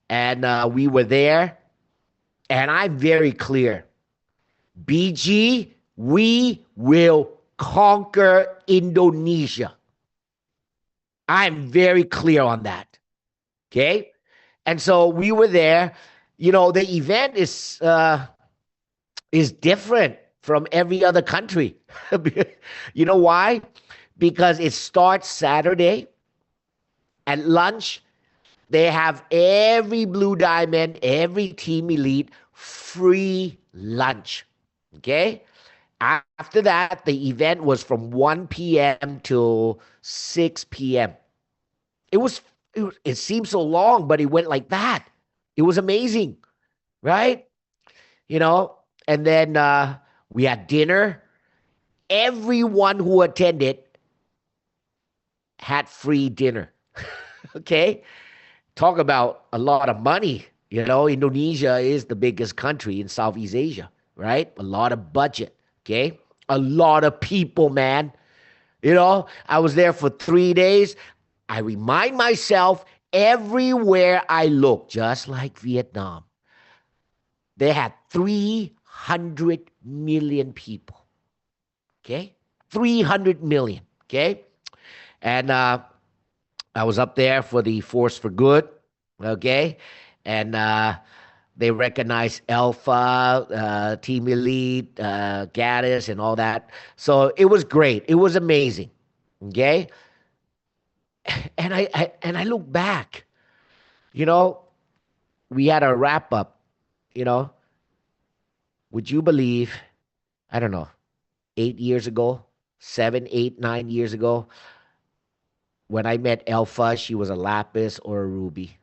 And we were there, and I'm very clear. BG, we will conquer Indonesia. I'm very clear on that. Okay. And so we were there. The event is different from every other country. You know why? Because it starts Saturday at lunch. They have every Blue Diamond, every Team Elite free lunch. Okay. After that, the event was from 1 p.m. till 6 p.m. It was, it seemed so long, but it went like that. It was amazing, right? You know, and then we had dinner. Everyone who attended had free dinner. Okay. Talk about a lot of money. Indonesia is the biggest country in Southeast Asia, right? A lot of budget. Okay. A lot of people, man. I was there for 3 days. I remind myself everywhere I look, just like Vietnam, they had 300 million people. Okay. 300 million. Okay. And I was up there for the Force for Good. Okay. And they recognized Alpha, Team Elite, Gaddis, and all that. So it was great. It was amazing. Okay. And I look back, you know, we had a wrap up, you know. Would you believe, I don't know, 8 years ago, 7, 8, 9 years ago, when I met Alpha, she was a lapis or a ruby.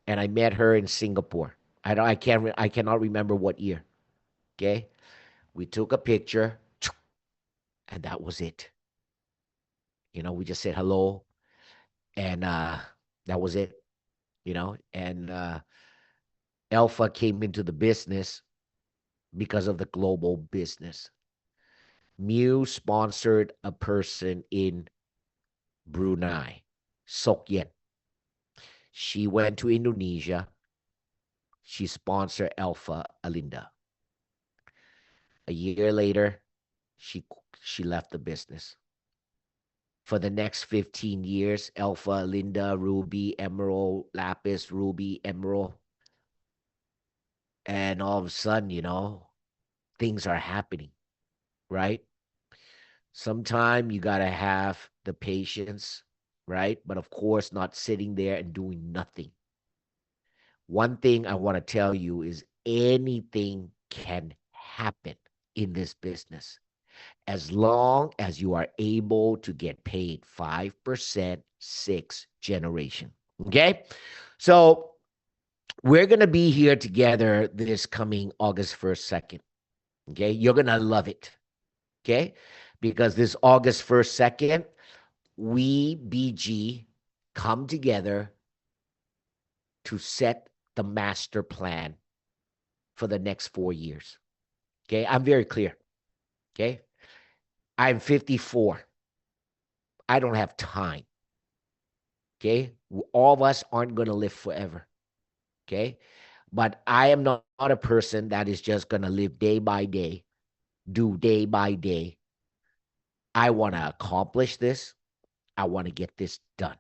And I met her in Singapore. I cannot remember what year. Okay. We took a picture and that was it. We just said hello and that was it, and Alpha came into the business because of the global business. Mew sponsored a person in Brunei, Sok She went to Indonesia. She sponsored Alpha Alinda. A year later, she she left the business. For the next 15 years, Alpha, Linda, Ruby, Emerald, Lapis, Ruby, Emerald. And all of a sudden, things are happening, right? Sometime you got to have the patience, right? But of course, not sitting there and doing nothing. One thing I want to tell you is anything can happen in this business as long as you are able to get paid 5% sixth generation. Okay. So we're going to be here together this coming August 1st, 2nd. Okay. You're going to love it. Okay. Because this August 1st, 2nd, we BG come together to set the master plan for the next 4 years. Okay. I'm very clear. Okay. I'm 54. I don't have time. Okay. All of us aren't going to live forever. Okay. But I am not a person that is just going to live day by day, do day by day. I want to accomplish this. I want to get this done.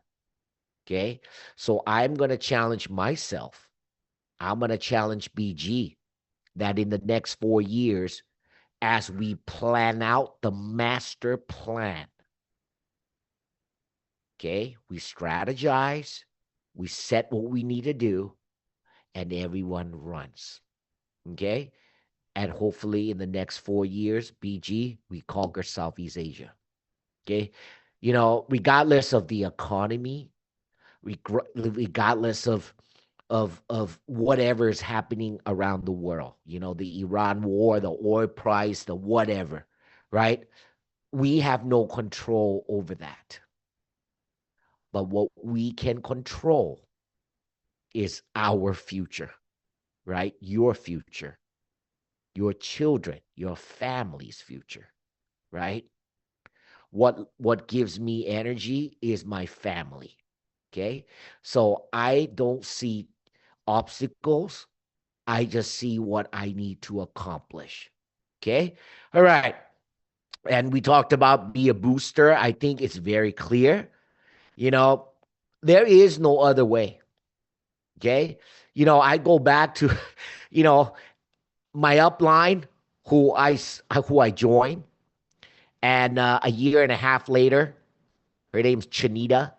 Okay. So I'm going to challenge myself. I'm going to challenge BG that in the next 4 years, as we plan out the master plan, okay, we strategize, we set what we need to do, and everyone runs. Okay. And hopefully in the next 4 years, BG, we conquer Southeast Asia. Okay. Regardless of the economy, regardless of whatever is happening around the world, the Iran war, the oil price, the whatever, right? We have no control over that. But what we can control is our future, right? Your future, your children, your family's future, right? What gives me energy is my family. Okay. So I don't see obstacles. I just see what I need to accomplish. Okay. All right. And we talked about be a booster. I think it's very clear. You know, there is no other way. Okay. I go back to, you know, my upline who I joined, and a year and a half later, her name's Chanita.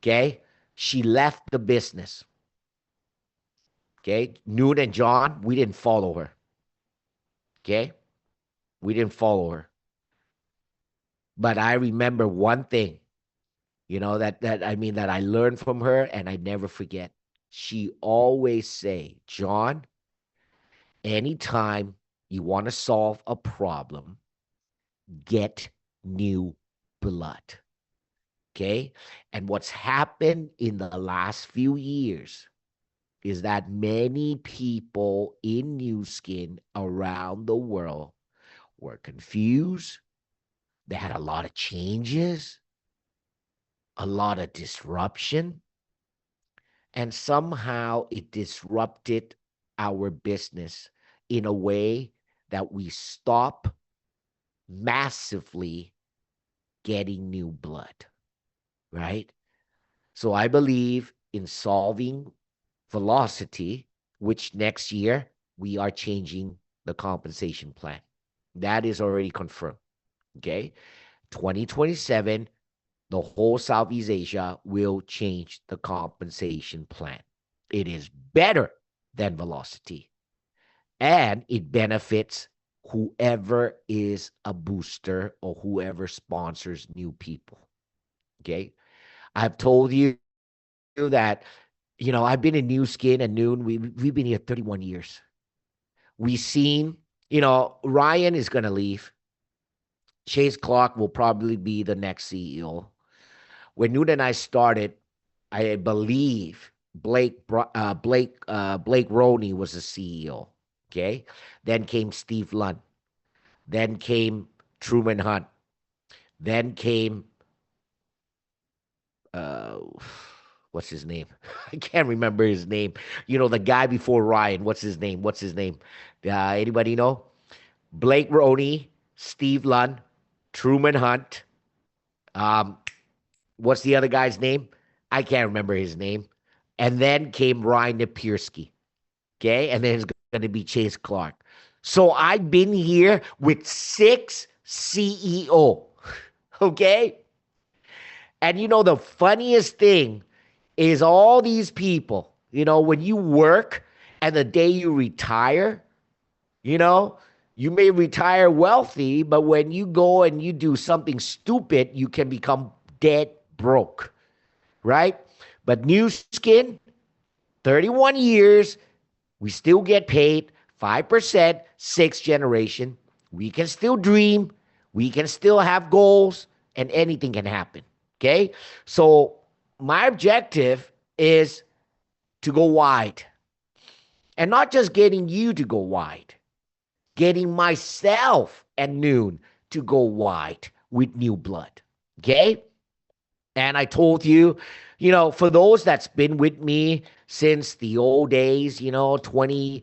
Okay, she left the business. Okay, Noon and John, we didn't follow her. Okay, we didn't follow her. But I remember one thing, that I learned from her, and I never forget. She always say, John, anytime you want to solve a problem, get new blood. Okay. And what's happened in the last few years is that many people in New Skin around the world were confused. They had a lot of changes, a lot of disruption, and somehow it disrupted our business in a way that we stop massively getting new blood, right? So I believe in solving velocity, which next year we are changing the compensation plan. That is already confirmed. Okay. 2027, the whole Southeast Asia will change the compensation plan. It is better than velocity, and it benefits whoever is a booster or whoever sponsors new people. Okay. I've told you that, I've been in New Skin and Noon. We've been here 31 years. We've seen, Ryan is going to leave. Chase Clark will probably be the next CEO. When Noon and I started, I believe Blake Roney was the CEO. Okay. Then came Steve Lund. Then came Truman Hunt. Then came uh what's his name? I can't remember his name. The guy before Ryan. What's his name? Anybody know? Blake Roney, Steve Lund, Truman Hunt. Um, what's the other guy's name? I can't remember his name. And then came Ryan Napierski. Okay, and then it's going to be Chase Clark. So I've been here with 6 CEO. Okay, and the funniest thing is all these people, when you work and the day you retire, you know, you may retire wealthy, but when you go and you do something stupid, you can become dead broke, right? But New Skin, 31 years, we still get paid 5%, sixth generation. We can still dream, we can still have goals, and anything can happen. Okay? So my objective is to go wide. And not just getting you to go wide, getting myself and Noon to go wide with new blood. Okay? And I told you, for those that's been with me since the old days, 20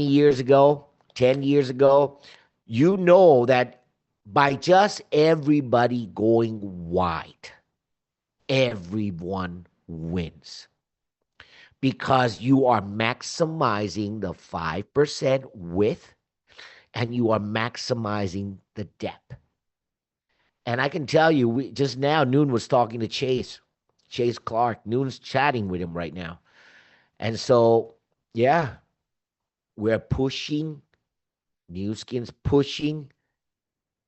years ago, 10 years ago, you know that by just everybody going wide, everyone wins because you are maximizing the 5% width and you are maximizing the depth. And I can tell you, just now, Noon was talking to Chase Clark. Noon's chatting with him right now. And so, yeah, we're pushing, New Skin's pushing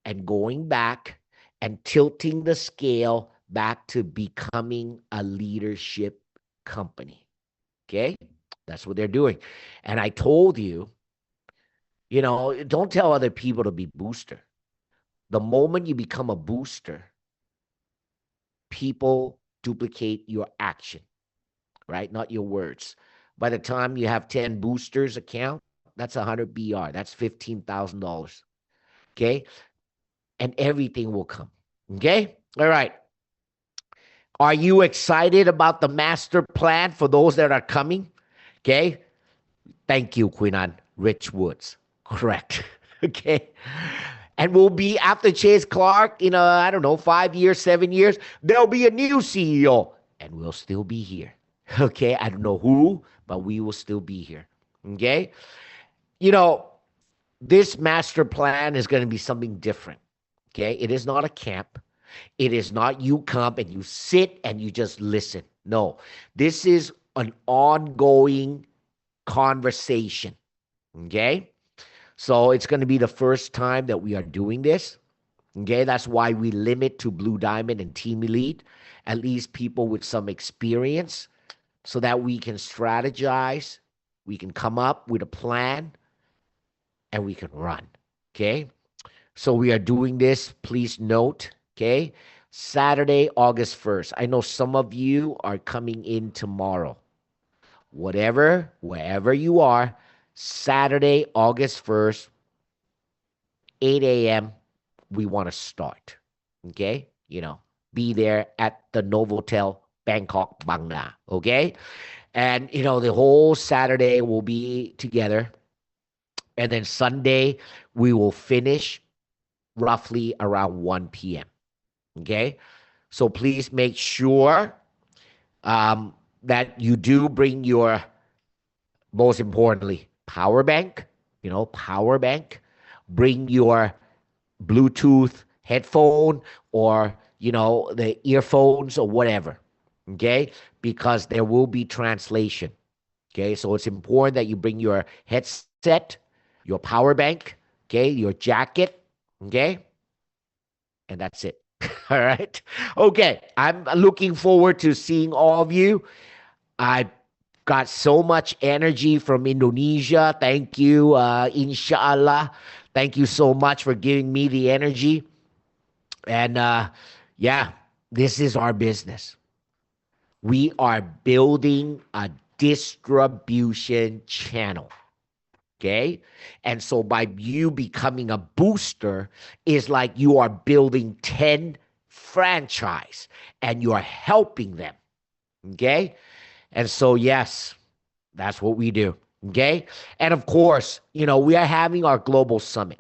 and going back and tilting the scale back to becoming a leadership company. Okay? That's what they're doing. And I told you, don't tell other people to be booster. The moment you become a booster, people duplicate your action, right? Not your words. By the time you have 10 boosters account, that's 100 BR. That's $15,000. Okay? And everything will come. Okay? All right. Are you excited about the master plan for those that are coming? Okay. Thank you, Quinan. Rich Woods. Correct. Okay. And we'll be after Chase Clark in, I don't know, 5 years, 7 years, there'll be a new CEO and we'll still be here. Okay. I don't know who, but we will still be here. Okay. You know, this master plan is going to be something different. Okay. It is not a camp. It is not you come and you sit and you just listen. No, this is an ongoing conversation. Okay. So it's going to be the first time that we are doing this. Okay. That's why we limit to Blue Diamond and Team Elite, at least people with some experience, so that we can strategize, we can come up with a plan, and we can run. Okay. So we are doing this. Please note. Okay. Saturday, August 1st. I know some of you are coming in tomorrow. Whatever, wherever you are, Saturday, August 1st, 8 a.m., we want to start. Okay? Be there at the Novotel Bangkok Bang Na. Okay? And, the whole Saturday will be together. And then Sunday, we will finish roughly around 1 p.m. Okay? So please make sure that you do bring your, most importantly, power bank, power bank. Bring your Bluetooth headphone or, the earphones or whatever. Okay? Because there will be translation. Okay? So it's important that you bring your headset, your power bank, okay, your jacket, okay? And that's it. All right. Okay. I'm looking forward to seeing all of you. I got so much energy from Indonesia. Thank you. Inshallah. Thank you so much for giving me the energy. And yeah, this is our business. We are building a distribution channel. Okay. And so by you becoming a booster is like you are building 10 franchise and you are helping them. Okay. And so, yes, that's what we do. Okay. And of course, we are having our global summit.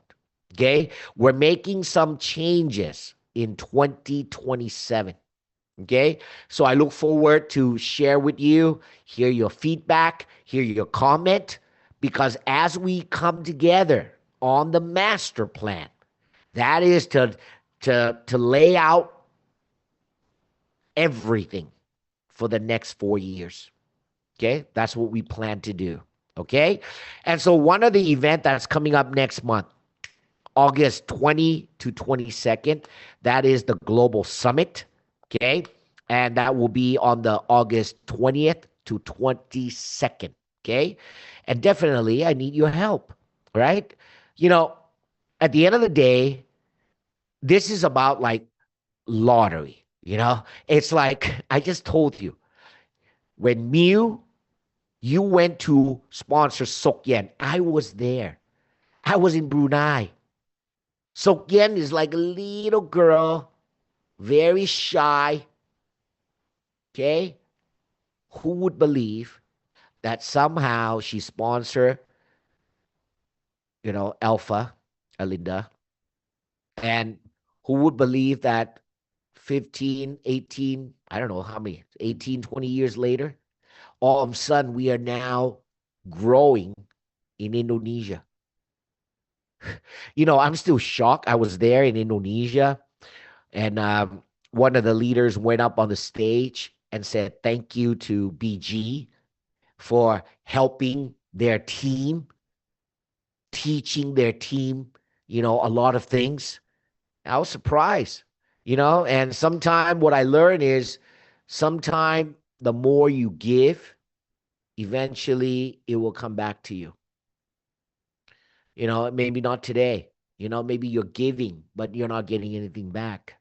Okay. We're making some changes in 2027. Okay. So I look forward to share with you, hear your feedback, hear your comment, because as we come together on the master plan, that is to lay out everything for the next 4 years. Okay. That's what we plan to do. Okay. And so one of the event that's coming up next month, August 20 to 22nd, that is the Global Summit. Okay. And that will be on the August 20th to 22nd. Okay. And definitely, I need your help. Right. At the end of the day, this is about like lottery. It's like I just told you when you went to sponsor Sok Yen, I was there. I was in Brunei. Sok Yen is like a little girl, very shy. Okay. Who would believe that somehow she sponsored, Alpha, Alinda? And who would believe that 15, 18, I don't know how many, 18, 20 years later, all of a sudden we are now growing in Indonesia. I'm still shocked. I was there in Indonesia, and one of the leaders went up on the stage and said, "Thank you to BG for helping their team, teaching their team, a lot of things." I was surprised, and sometime what I learned is sometime the more you give, eventually it will come back to you. Maybe not today, maybe you're giving, but you're not getting anything back.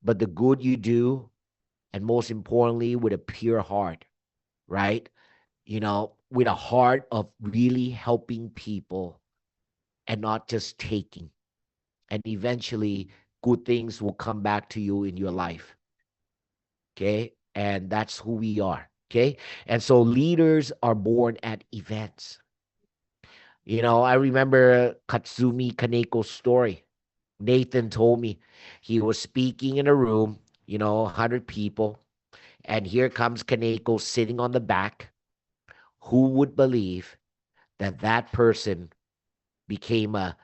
But the good you do, and most importantly, with a pure heart, right? With a heart of really helping people and not just taking. And eventually, good things will come back to you in your life. Okay. And that's who we are. Okay. And so leaders are born at events. I remember Katsumi Kaneko's story. Nathan told me he was speaking in a room, 100 people, and here comes Kaneko sitting on the back. Who would believe that that person became the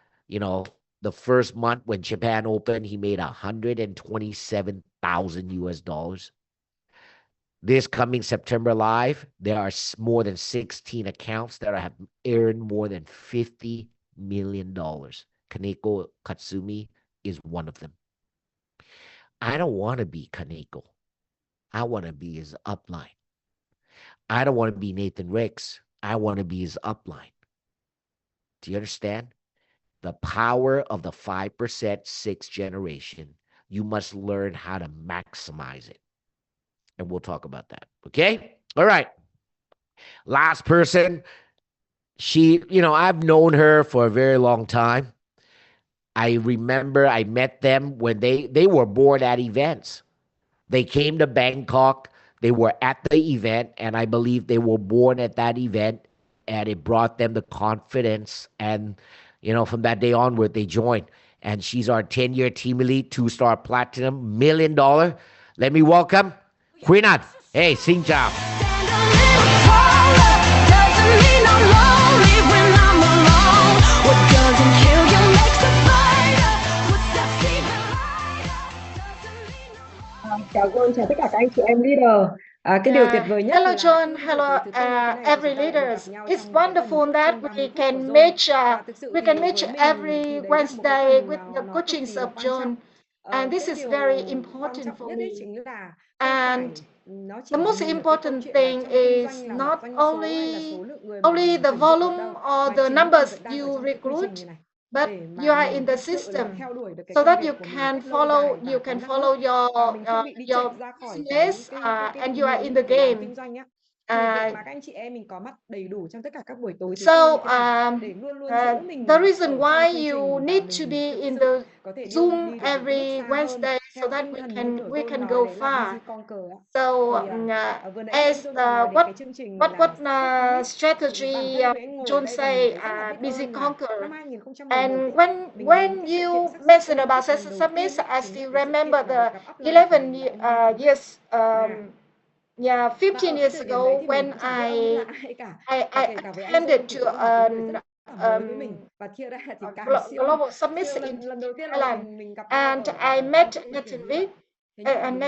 first month when Japan opened, he made 127,000 US dollars. This coming September live, there are more than 16 accounts that have earned more than $50 million. Kaneko Katsumi is one of them. I don't want to be Kaneko. I want to be his upline. I don't want to be Nathan Ricks. I want to be his upline. Do you understand? The power of the 5% sixth generation. You must learn how to maximize it. And we'll talk about that. Okay? All right. Last person. I've known her for a very long time. I remember I met them when they were born at events. They came to Bangkok. They were at the event, and I believe they were born at that event, and it brought them the confidence. And, from that day onward, they joined. And she's our 10-year team elite, 2-star platinum, $1 million. Let me welcome Queen Anne. Hey, xin chào. Chào John, chào tất cả các anh chị em leader. Cái điều tuyệt vời nhất Hello, John. Hello, every leaders. It's wonderful that we can meet every Wednesday with the coachings of John, and this is very important for me. And the most important thing is not only the volume or the numbers you recruit, but you are in the system so that you can follow your business and you are in the game. The reason why you need to be in the Zoom every Wednesday so that we can go far. So as what strategy John say, busy conquer. And when you mentioned about Success Summit, I still remember the 11 years 15 years ago when I attended to an global summit in Thailand, and I met Nathan Rick. And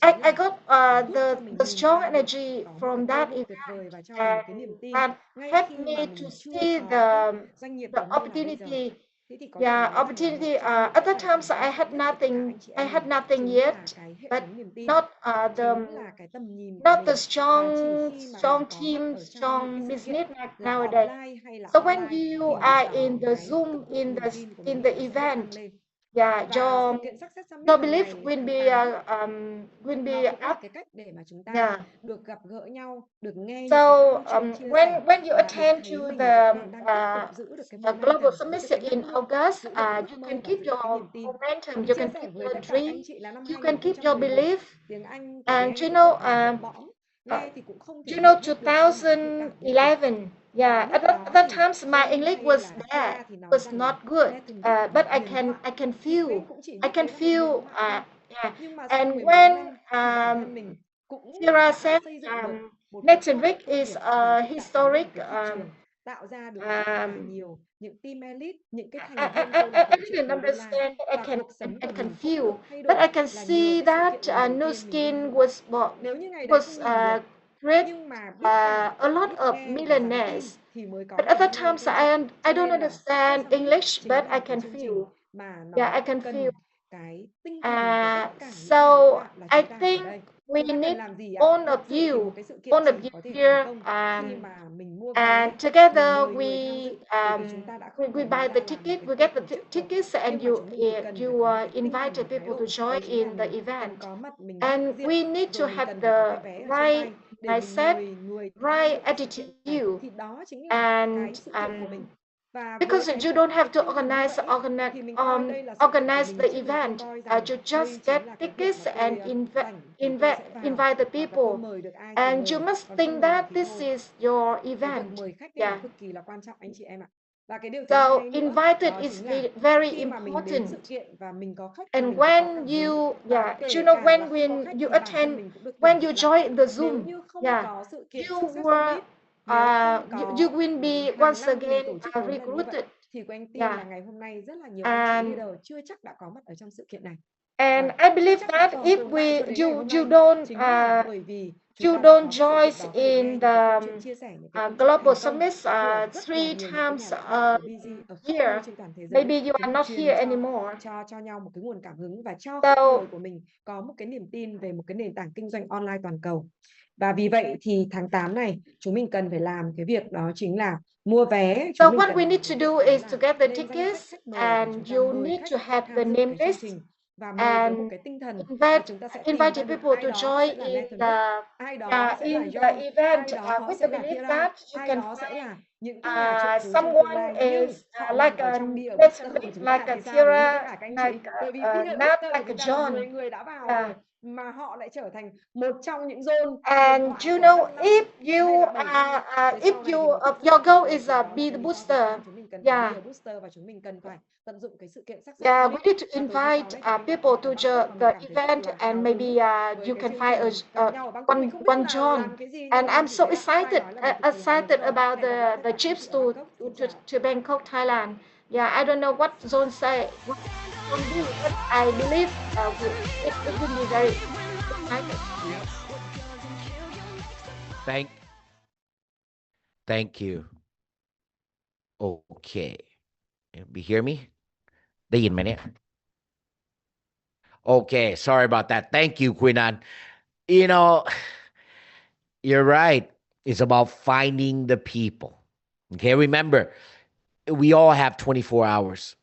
I got the strong energy from that event, and that helped me to see the opportunity. At that time, so I had nothing yet, but not the strong team, strong business like nowadays. So when you are in the Zoom in the event, your belief will be up. So when you attend to the global summit in August, you can keep your momentum, you can keep your dream, you can keep your belief. And 2011, at that time my English was bad, was not good, but I can feel, and when Kira said Nathan Rick is a historic I didn't understand, but I can feel, but I can see that Nu Skin was create a lot of millionaires. But at that time, so I don't understand English, but I can feel. I can feel. So I think we need all of you here, and together we buy the ticket, we get the tickets, and you invited people to join in the event, and we need to have the right mindset, right attitude, and because you don't have to organize the event. You just get tickets and invite the people, and you must think that this is your event. Yeah. So invited is very important. And when you, when you attend, when you join the Zoom, you were you will be once again recruited. Yeah. And I believe that if you don't join in the global summits 3 times a year, maybe you are not here anymore. So Và vì vậy thì tháng 8 này chúng mình cần phải làm cái việc đó chính là mua vé. So what we need to do is to get the tickets, and you need to have the name list and invite people to join in the event with the belief that you can find someone is like a Thera, not like a John. Mà họ lại trở thành một trong những zone. And you know, if your goal is be the booster, yeah, we need to invite people to the event, and maybe you can find one John. And I'm so excited about the trips to Bangkok, Thailand. Yeah, I don't know what zone say. What zone do, but I believe it will be very exciting. Thank you. Okay. You hear me? ได้ยินไหมเนี่ย? Okay, sorry about that. Thank you, Quinan. You know, you're right. It's about finding the people. Okay, remember, we all have 24 hours,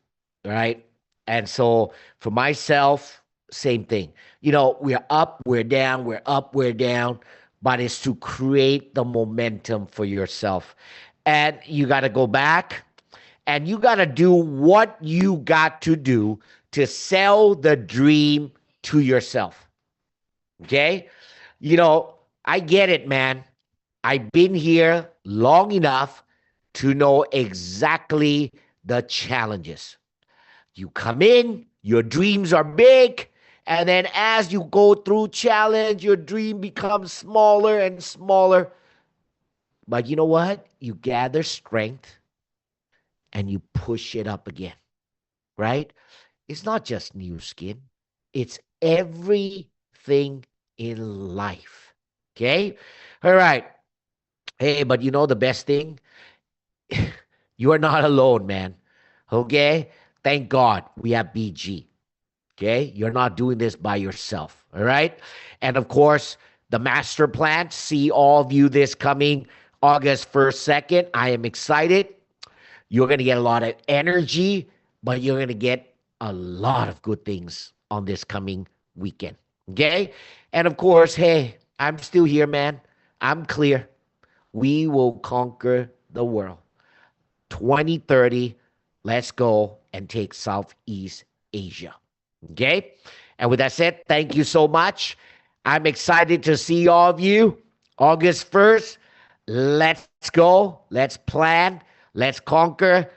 right? And so for myself, same thing. You know, we're up, we're down, we're up, we're down, but it's to create the momentum for yourself. And you got to go back, and you got to do what you got to do to sell the dream to yourself. Okay? You know, I get it, man. I've been here long enough to know exactly the challenges. You come in, your dreams are big, and then as you go through challenge, your dream becomes smaller and smaller. But you know what? You gather strength and you push it up again, right? It's not just new skin. It's everything in life, okay? All right. Hey, but you know the best thing? You are not alone, man, okay? Thank God we have BG, okay? You're not doing this by yourself, all right? And of course, the master plan, see all of you this coming August 1st, 2nd. I am excited. You're going to get a lot of energy, but you're going to get a lot of good things on this coming weekend, okay? And of course, hey, I'm still here, man. I'm clear. We will conquer the world. 2030, let's go and take Southeast Asia, okay? And with that said, thank you so much. I'm excited to see all of you August 1st. Let's go. Let's plan. Let's conquer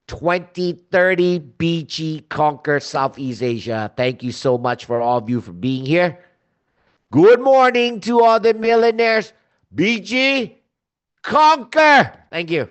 2030 BG Conquer Southeast Asia. Thank you so much for all of you for being here. Good morning to all the millionaires. BG Conquer. Thank you.